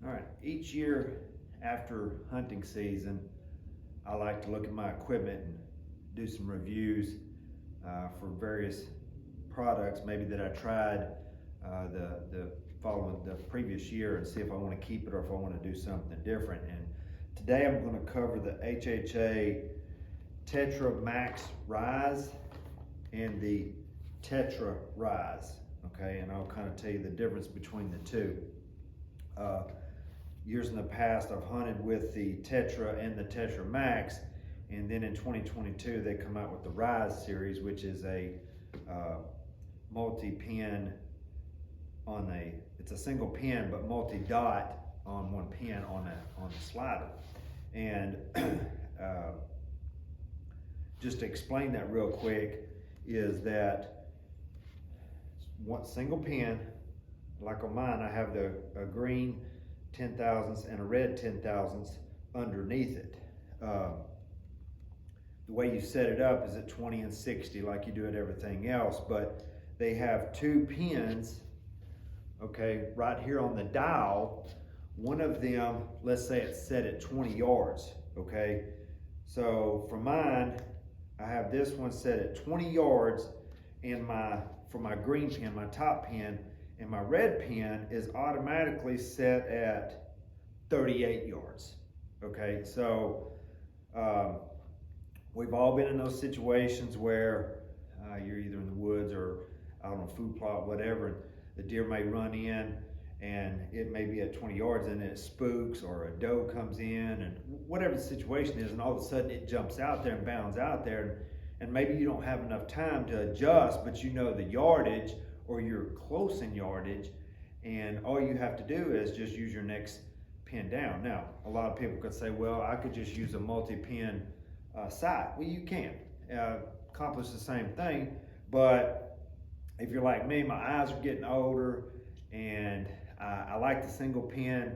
All right, each year after hunting season, I like to look at my equipment and do some reviews for various products maybe that I tried the previous year, and see if I want to keep it or if I want to do something different. And today I'm going to cover the HHA Tetra Max RYZ and the Tetra RYZ, okay? And I'll kind of tell you the difference between the two. Years in the past, I've hunted with the Tetra and the Tetra Max, and then in 2022 they come out with the RYZ series, which is a multi-pin on it's a single pin but multi-dot on one pin on the slider. And just to explain that real quick is that one single pin, like on mine, I have a green 10,000ths and a red 10,000ths underneath it. The way you set it up is at 20 and 60 like you do at everything else, but they have two pins, okay, right here on the dial. One of them, let's say it's set at 20 yards, okay? So for mine, I have this one set at 20 yards, and for my green pin, my top pin, and my red pin is automatically set at 38 yards, okay? So we've all been in those situations where you're either in the woods or out on a food plot, whatever, and the deer may run in and it may be at 20 yards and it spooks, or a doe comes in, and whatever the situation is, and all of a sudden it jumps out there and bounds out there, and maybe you don't have enough time to adjust, but you know the yardage, or you're close in yardage, and all you have to do is just use your next pin down. Now, a lot of people could say, well, I could just use a multi-pin sight. Well, you can accomplish the same thing, but if you're like me, my eyes are getting older, and I like the single pin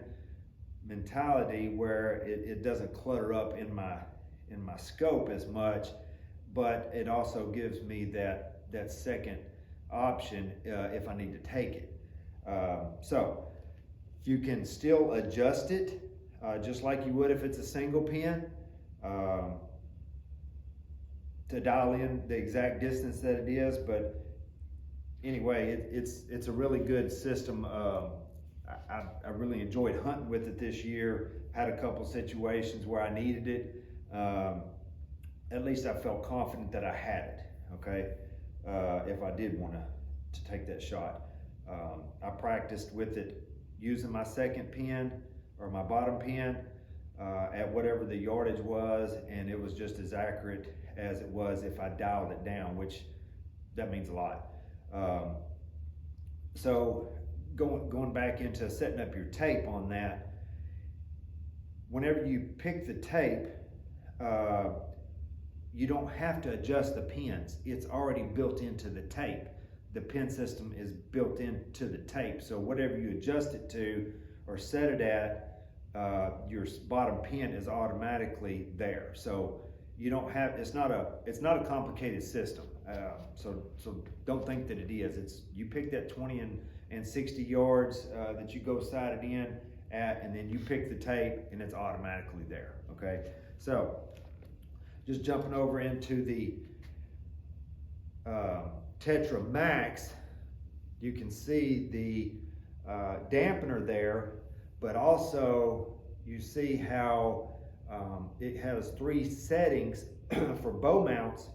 mentality where it doesn't clutter up in my scope as much, but it also gives me that second option if I need to take it. So you can still adjust it just like you would if it's a single pin, to dial in the exact distance that it is. But anyway, it's a really good system. I really enjoyed hunting with it this year. Had a couple situations where I needed it. At least I felt confident that I had it, okay? If I did want to take that shot. I practiced with it using my second pin or my bottom pin at whatever the yardage was, and it was just as accurate as it was if I dialed it down, which that means a lot. So going back into setting up your tape on that, whenever you pick the tape, you don't have to adjust the pins. It's already built into the tape. The pin system is built into the tape. So whatever you adjust it to or set it at, your bottom pin is automatically there. So you don't have, it's not a complicated system. So don't think that it is. You pick that 20 and 60 yards that you go sighted in at, and then you pick the tape and it's automatically there, okay? So just jumping over into the Tetra Max, you can see the dampener there, but also you see how it has 3 settings for bow mounts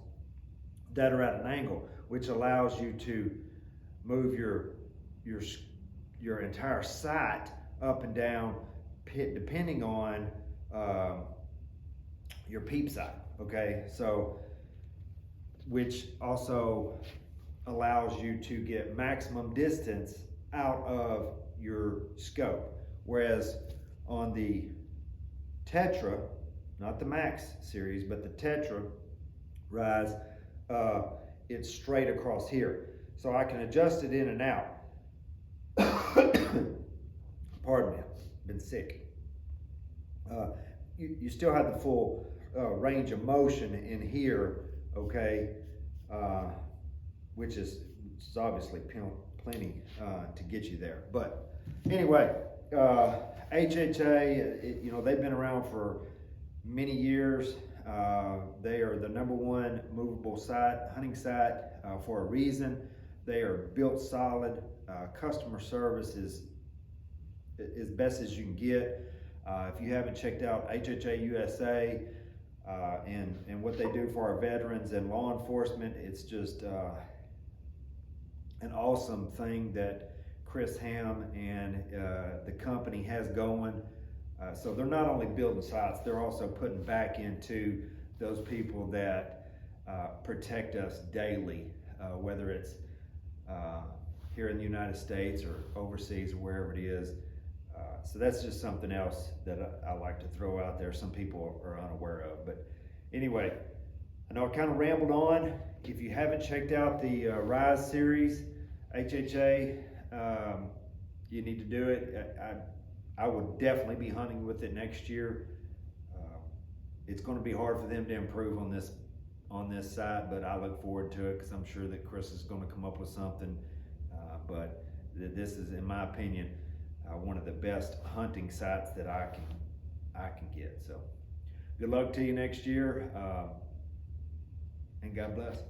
that are at an angle, which allows you to move your entire sight up and down depending on your peep sight, okay? So, which also allows you to get maximum distance out of your scope. Whereas on the Tetra, not the Max series, but the Tetra RYZ, it's straight across here. So I can adjust it in and out. Pardon me, I've been sick. You still have the full range of motion in here, okay, which is obviously plenty to get you there. But anyway, HHA, you know, they've been around for many years. They are the #1 movable hunting site for a reason. They are built solid. Customer service is as best as you can get. If you haven't checked out HHA USA and what they do for our veterans and law enforcement, it's just an awesome thing that Chris Ham and the company has going. So they're not only building sites, they're also putting back into those people that protect us daily, whether it's here in the United States or overseas or wherever it is. So that's just something else that I like to throw out there some people are unaware of. But anyway, I know I kind of rambled on. If you haven't checked out the RYZ series, HHA, you need to do it. I would definitely be hunting with it next year. It's going to be hard for them to improve on this site, but I look forward to it because I'm sure that Chris is going to come up with something. But this is, in my opinion, one of the best hunting sites that I can get. So good luck to you next year, and God bless.